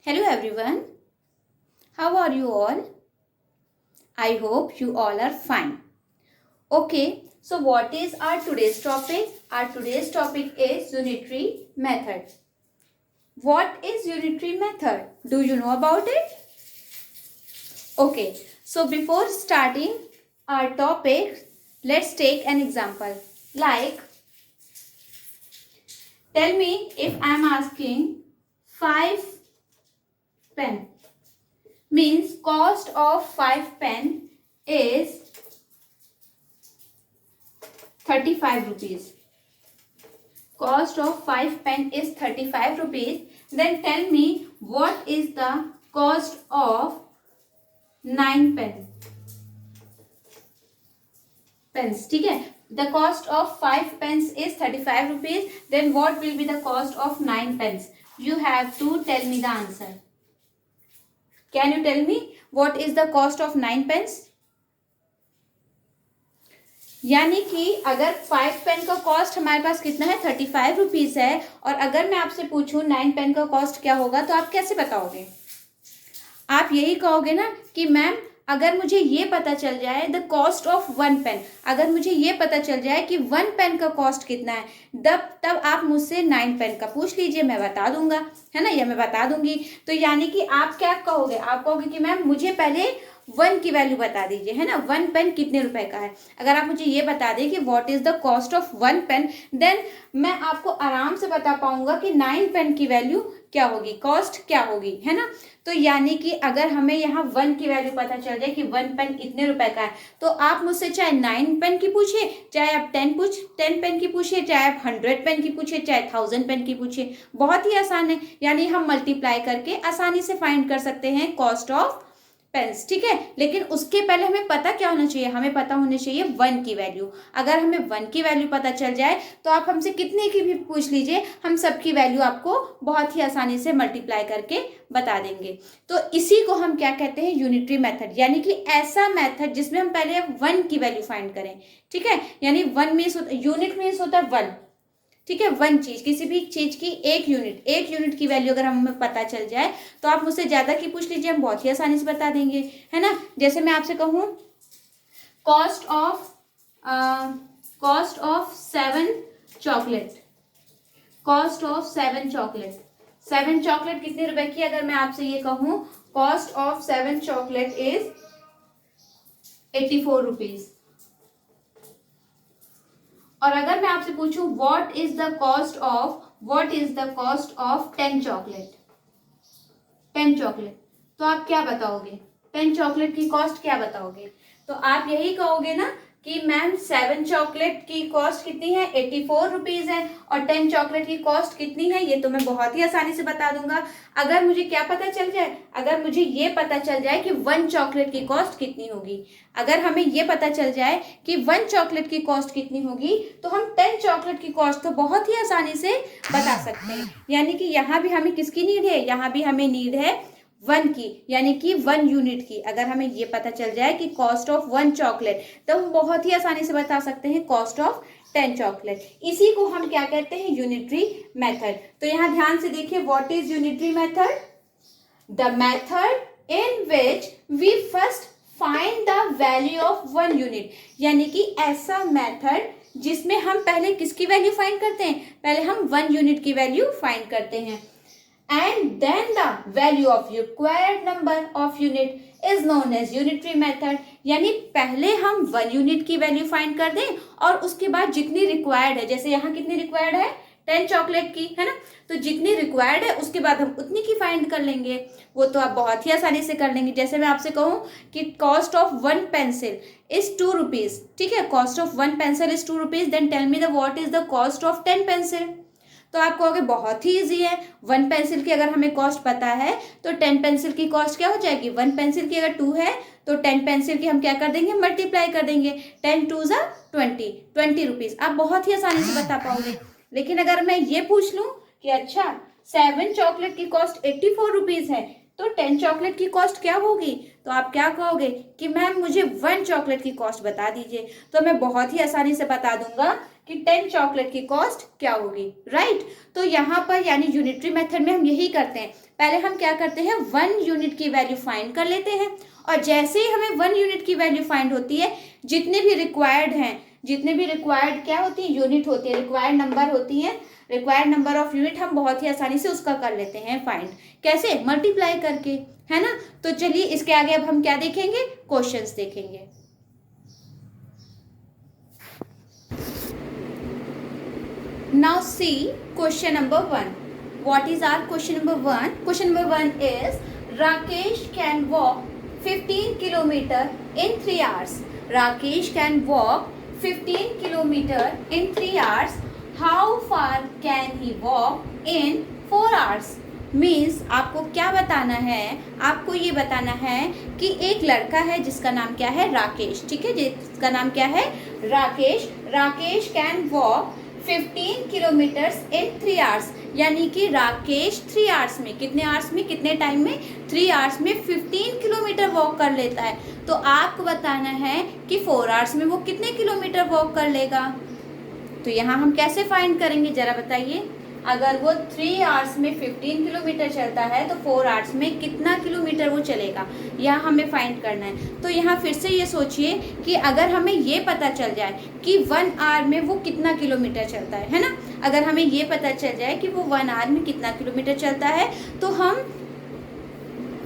Hello everyone, how are you all? I hope you all are fine. Okay, so what is our today's topic? Our today's topic is unitary method. What is unitary method? Do you know about it? Okay, so before starting our topic, let's take an example. Like, tell me if I am asking 5 pen. Means cost of 5 pen is 35 rupees. Cost of 5 pen is 35 rupees. Then tell me what is the cost of 9 pen. Pens, ठीक है. The cost of 5 pens is 35 rupees. Then what will be the cost of 9 pens? You have to tell me the answer. Can you tell me what is the cost of 9 pens? यानी कि अगर 5 pen का cost हमारे पास कितना है 35 rupees है, और अगर मैं आपसे पूछूं 9 पेन का कॉस्ट क्या होगा, तो आप कैसे बताओगे? आप यही कहोगे ना कि मैम अगर मुझे ये पता चल जाए द कॉस्ट ऑफ 1 पेन, अगर मुझे ये पता चल जाए कि 1 पेन का कॉस्ट कितना है, तब आप मुझसे 9 पेन का पूछ लीजिए, मैं बता दूंगा, है ना, या मैं बता दूंगी. तो यानी कि आप क्या कहोगे? आप कहोगे कि मैम मुझे पहले 1 की वैल्यू बता दीजिए, है ना, 1 पेन कितने रुपए का है. अगर आप मुझे ये बता दें कि what is the cost of 1 pen, then मैं आपको आराम से बता पाऊंगा कि 9 पेन की वैल्यू क्या होगी, कॉस्ट क्या होगी, है ना. तो यानी कि अगर हमें यहाँ 1 की वैल्यू पता चल जाए कि 1 पेन कितने रुपए का है, तो आप मुझसे चाहे 9 पेन की पूछिए, चाहे आप 10 पेन की पूछिए, चाहे आप 100 पेन की पूछिए, चाहे 1000 पेन की पूछिए, बहुत ही आसान है. यानी हम मल्टीप्लाई करके आसानी से फाइंड कर सकते हैं कॉस्ट ऑफ पेन्स, ठीक है. लेकिन उसके पहले हमें पता क्या होना चाहिए? हमें पता होनी चाहिए 1 की वैल्यू. अगर हमें 1 की वैल्यू पता चल जाए तो आप हमसे कितने की भी पूछ लीजिए, हम सबकी वैल्यू आपको बहुत ही आसानी से मल्टीप्लाई करके बता देंगे. तो इसी को हम क्या कहते हैं? Unitary method. यानी कि ऐसा मेथड जिसमें हम पहले 1 की वैल्यू फाइंड करें, ठीक है. यानी 1 मीन्स यूनिट मीन्स होता है 1, ठीक है. 1 चीज, किसी भी चीज की एक यूनिट की वैल्यू अगर हमें पता चल जाए तो आप मुझसे ज्यादा की पूछ लीजिए, हम बहुत ही आसानी से बता देंगे, है ना. जैसे मैं आपसे कहूँ cost of 7 chocolate, cost of 7 chocolate, 7 chocolate कितने रुपए की? अगर मैं आपसे ये कहूँ cost of 7 chocolate is 84 rupees. और अगर मैं आपसे पूछूं what is the cost of 10 chocolate, 10 chocolate, तो आप क्या बताओगे? 10 चॉकलेट की कॉस्ट क्या बताओगे? तो आप यही कहोगे ना कि मैम 7 चॉकलेट की कॉस्ट कितनी है? 84 रुपीज है. और 10 चॉकलेट की कॉस्ट कितनी है? ये तो मैं बहुत ही आसानी से बता दूंगा. अगर मुझे क्या पता चल जाए? अगर मुझे ये पता चल जाए कि 1 चॉकलेट की कॉस्ट कितनी होगी, अगर हमें ये पता चल जाए कि 1 चॉकलेट की कॉस्ट कितनी होगी, तो हम 10 चॉकलेट की कॉस्ट तो बहुत ही आसानी से बता सकते हैं. यानी कि यहाँ भी हमें किसकी नीड है? यहाँ भी हमें नीड है 1 की, यानी कि 1 यूनिट की. अगर हमें ये पता चल जाए कि कॉस्ट ऑफ 1 चॉकलेट, तो हम बहुत ही आसानी से बता सकते हैं कॉस्ट ऑफ 10 चॉकलेट. इसी को हम क्या कहते हैं? Unitary method. तो यहाँ ध्यान से देखिए, what is unitary method? The method in which we first find the value of 1 unit. यानी कि ऐसा मेथड जिसमें हम पहले किसकी वैल्यू फाइंड करते हैं? पहले हम 1 यूनिट की वैल्यू फाइंड करते हैं. And then the value of required number of unit is known as unitary method. यानी पहले हम 1 यूनिट की वैल्यू फाइंड कर दें, और उसके बाद जितनी रिक्वायर्ड है, जैसे यहाँ कितनी रिक्वायर्ड है? 10 चॉकलेट की, है ना. तो जितनी रिक्वायर्ड है उसके बाद हम उतनी की फाइंड कर लेंगे. वो तो आप बहुत ही आसानी से कर लेंगे. जैसे मैं आपसे कहूँ कि cost of 1 pencil is 2 rupees, ठीक है. Cost of 1 pencil is 2 rupees. Then tell me the what is the cost of 10 pencil. तो आप कहोगे बहुत ही इजी है, 1 पेंसिल की अगर हमें कॉस्ट पता है तो 10 पेंसिल की कॉस्ट क्या हो जाएगी? 1 पेंसिल की अगर 2 है तो 10 पेंसिल की हम क्या कर देंगे? मल्टीप्लाई कर देंगे. 10 2 जा 20 रुपीज. आप बहुत ही आसानी से बता पाओगे. लेकिन अगर मैं ये पूछ लूं कि अच्छा 7 चॉकलेट की कॉस्ट 84 रुपीज है, तो 10 चॉकलेट की कॉस्ट क्या होगी? तो आप क्या कहोगे कि मैम मुझे 1 चॉकलेट की कॉस्ट बता दीजिए. तो मैं बहुत ही आसानी से बता दूंगा कि 10 चॉकलेट की कॉस्ट क्या होगी, राइट। तो यहाँ पर यानी यूनिटरी मेथड में हम यही करते हैं, पहले हम क्या करते हैं 1 यूनिट की वैल्यू फाइंड कर लेते हैं, और जैसे ही हमें 1 यूनिट की वैल्यू फाइंड होती है, जितने भी रिक्वायर्ड हैं, जितने भी रिक्वायर्ड क्या होती है यूनिट होती है, रिक्वायर्ड नंबर होती है, रिक्वायर्ड नंबर ऑफ यूनिट, हम बहुत ही आसानी से उसका कर लेते हैं फाइंड, कैसे, मल्टीप्लाई करके, है ना। तो चलिए इसके आगे अब हम क्या देखेंगे, क्वेश्चंस देखेंगे। Now see question number 1. What is our question number 1? Question number 1 is Rakesh can walk 15 kilometer in 3 hours. Rakesh can walk 15 kilometer in 3 hours. How far can he walk in 4 hours? Means आपको क्या बताना है, आपको ये बताना है कि एक लड़का है जिसका नाम क्या है, राकेश, ठीक है, जिसका नाम क्या है, Rakesh. Rakesh can walk 15 kilometres in 3 hours, यानी कि राकेश 3 आवर्स में, कितने आवर्स में, कितने टाइम में, 3 आवर्स में 15 किलोमीटर वॉक कर लेता है। तो आपको बताना है कि 4 आवर्स में वो कितने किलोमीटर वॉक कर लेगा। तो यहाँ हम कैसे फाइंड करेंगे जरा बताइए। अगर वो 3 आवर्स में 15 किलोमीटर चलता है तो 4 आवर्स में कितना किलोमीटर वो चलेगा, यह हमें फाइंड करना है। तो यहाँ फिर से ये सोचिए कि अगर हमें ये पता चल जाए कि 1 आवर में वो कितना किलोमीटर चलता है ना, अगर हमें ये पता चल जाए कि वो 1 आवर में कितना किलोमीटर चलता है, तो हम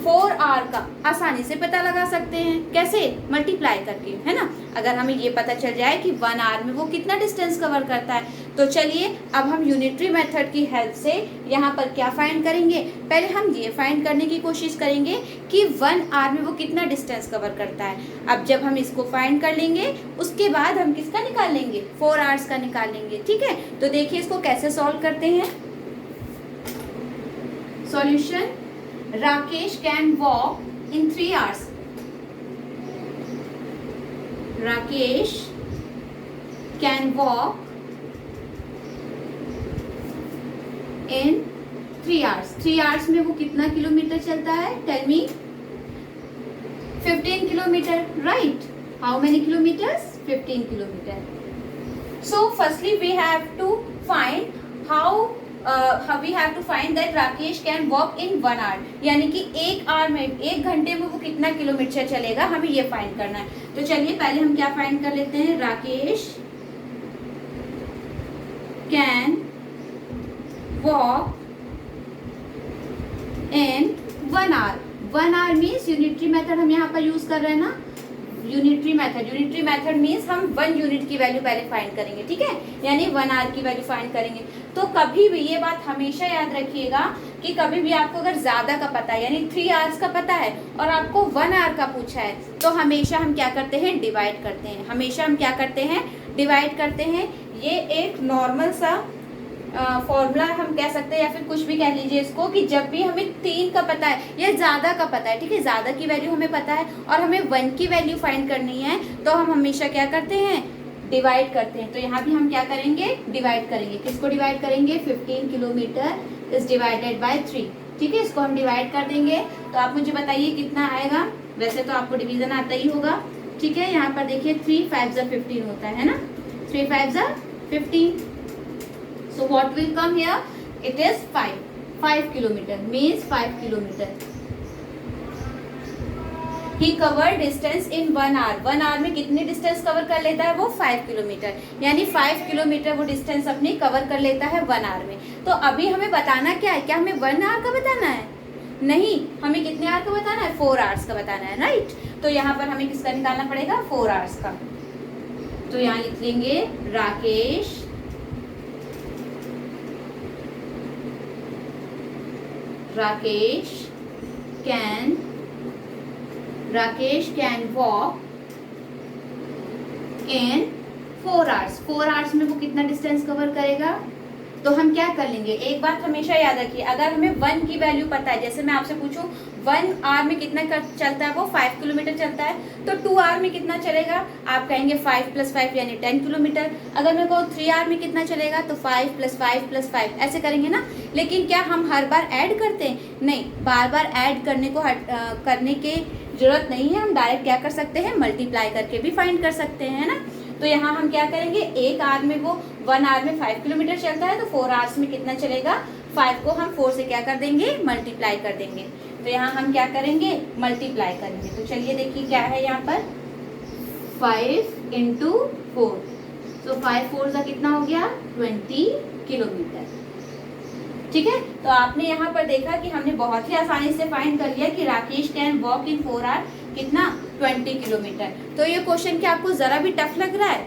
4 आवर का आसानी से पता लगा सकते हैं, कैसे, मल्टीप्लाई करके, है ना। अगर हमें ये पता चल जाए कि 1 आवर में वो कितना डिस्टेंस कवर करता है, तो चलिए अब हम यूनिटरी मेथड की हेल्प से यहाँ पर क्या फाइंड करेंगे, पहले हम ये फाइंड करने की कोशिश करेंगे कि 1 आवर में वो कितना डिस्टेंस कवर करता है। अब जब हम इसको फाइंड कर लेंगे, उसके बाद हम किसका निकाल लेंगे, 4 आवर्स का निकाल लेंगे, ठीक है। तो देखिए इसको कैसे सॉल्व करते हैं। Solution, Rakesh can walk in 3 hours. Rakesh can walk in 3 hours. 3 hours में वो कितना किलोमीटर चलता है, tell me. 15 kilometer, right? How many kilometers? 15 kilometer. So firstly we have to find how we have to find that Rakesh can walk in 1 hour, यानी कि 1 our में, 1 घंटे में वो कितना किलोमीटर चलेगा, हमें ये फाइंड करना है। तो चलिए पहले हम क्या फाइंड कर लेते हैं, Rakesh can walk in 1 hour. 1 hour means unitary method हम यहाँ पर यूज कर रहे हैं ना, यूनिटरी मेथड मीन्स हम 1 यूनिट की वैल्यू पहले फाइंड करेंगे, ठीक है, यानी 1 आवर की वैल्यू फाइंड करेंगे। तो कभी भी ये बात हमेशा याद रखिएगा कि कभी भी आपको अगर ज़्यादा का पता है, यानी 3 आवर्स का पता है और आपको 1 आवर का पूछा है, तो हमेशा हम क्या करते हैं, डिवाइड करते हैं, हमेशा हम क्या करते हैं, डिवाइड करते हैं। ये एक नॉर्मल सा फॉर्मूला हम कह सकते हैं, या फिर कुछ भी कह लीजिए इसको, कि जब भी हमें 3 का पता है या ज़्यादा का पता है, ठीक है, ज़्यादा की वैल्यू हमें पता है और हमें 1 की वैल्यू फाइंड करनी है, तो हम हमेशा क्या करते हैं, डिवाइड करते हैं। तो यहाँ भी हम क्या करेंगे, डिवाइड करेंगे। किसको डिवाइड करेंगे, 15 किलोमीटर इज डिवाइडेड बाय 3, ठीक है, इसको हम डिवाइड कर देंगे। तो आप मुझे बताइए कितना आएगा, वैसे तो आपको डिवीजन आता ही होगा, ठीक है। यहाँ पर देखिए 3 5 ज़ा 15 होता है ना, 3 5 ज़ा 15। So what will come here? It is 5 kilometer, means 5 kilometer. He covered distance in 1 hour. 1 hour में कितनी डिस्टेंस कवर कर लेता है वो, 5 किलोमीटर, यानी 5 किलोमीटर वो डिस्टेंस अपनी कवर कर लेता है 1 आवर में। तो अभी हमें बताना क्या है, क्या हमें 1 आवर का बताना है, नहीं, हमें कितने आवर का बताना है, 4 आवर्स का बताना है, राइट। तो यहाँ पर हमें किसका निकालना पड़ेगा, 4 आवर्स का। तो यहाँ लिख लेंगे Rakesh can walk in 4 hours। 4 hours में वो कितना डिस्टेंस कवर करेगा। तो हम क्या कर लेंगे, एक बात हमेशा याद रखिए, अगर हमें 1 की वैल्यू पता है, जैसे मैं आपसे पूछूं 1 आवर में कितना चलता है वो, 5 किलोमीटर चलता है, तो 2 आवर में कितना चलेगा, आप कहेंगे 5 + 5 यानी 10 किलोमीटर। अगर मैं कहूँ 3 आवर में कितना चलेगा, तो 5 + 5 + 5 ऐसे करेंगे ना। लेकिन क्या हम हर बार ऐड करते हैं, नहीं, बार बार ऐड करने की जरूरत नहीं है, हम डायरेक्ट क्या कर सकते हैं, मल्टीप्लाई करके भी फाइंड कर सकते हैं, है ना। तो यहाँ हम क्या करेंगे, एक आवर में वो 1 आवर में 5 किलोमीटर चलता है, तो 4 आवर्स में कितना चलेगा, 5 को हम 4 से क्या कर देंगे, मल्टीप्लाई कर देंगे। तो यहाँ हम क्या करेंगे, मल्टीप्लाई करेंगे। तो चलिए देखिए क्या है यहाँ पर, 5 इंटू 4, तो 5 4 का कितना हो गया, 20 किलोमीटर। ठीक है, तो आपने यहाँ पर देखा कि हमने बहुत ही आसानी से फाइंड कर लिया कि Rakesh can walk in 4 hour कितना, 20 किलोमीटर। तो ये क्वेश्चन क्या आपको जरा भी टफ लग रहा है?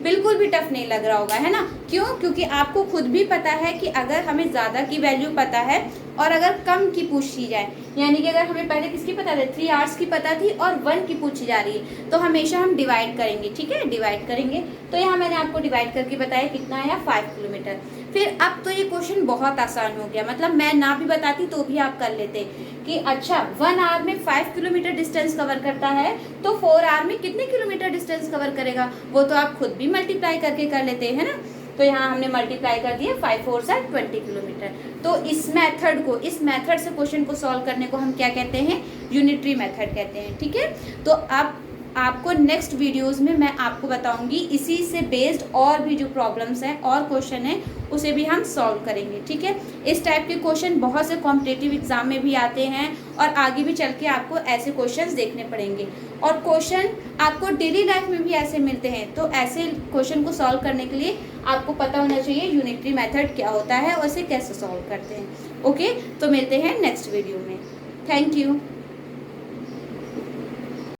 बिल्कुल भी टफ नहीं लग रहा होगा, है ना। क्यों? क्योंकि आपको खुद भी पता है कि अगर हमें ज़्यादा की वैल्यू पता है और अगर कम की पूछी जाए, यानी कि अगर हमें पहले किसकी पता थी, 3 आवर्स की पता थी और 1 की पूछी जा रही है, तो हमेशा हम डिवाइड करेंगे। ठीक है, डिवाइड करेंगे। तो यहाँ मैंने आपको डिवाइड करके बताया कितना आया, 5 किलोमीटर। फिर अब तो ये क्वेश्चन बहुत आसान हो गया, मतलब मैं ना भी बताती तो भी आप कर लेते कि अच्छा 1 आवर में 5 किलोमीटर डिस्टेंस कवर करता है, तो 4 आवर में कितने किलोमीटर डिस्टेंस कवर करेगा, वो तो आप खुद भी मल्टीप्लाई करके कर लेते हैं ना। तो यहाँ हमने मल्टीप्लाई कर दिया, 5 4 से 20 किलोमीटर। तो इस मेथड से क्वेश्चन को सॉल्व करने को हम क्या कहते हैं, यूनिटरी मेथड कहते हैं। ठीक है, तो अब आपको नेक्स्ट वीडियोस में मैं आपको बताऊंगी इसी से बेस्ड और भी जो प्रॉब्लम्स हैं और क्वेश्चन हैं उसे भी हम सॉल्व करेंगे। ठीक है, इस टाइप के क्वेश्चन बहुत से कॉम्पिटिटिव एग्जाम में भी आते हैं और आगे भी चल के आपको ऐसे क्वेश्चंस देखने पड़ेंगे, और क्वेश्चन आपको डेली लाइफ में भी ऐसे मिलते हैं। तो ऐसे क्वेश्चन को सॉल्व करने के लिए आपको पता होना चाहिए यूनिटरी मेथड क्या होता है और इसे कैसे सॉल्व करते हैं। ओके, तो मिलते हैं नेक्स्ट वीडियो में। Thank you.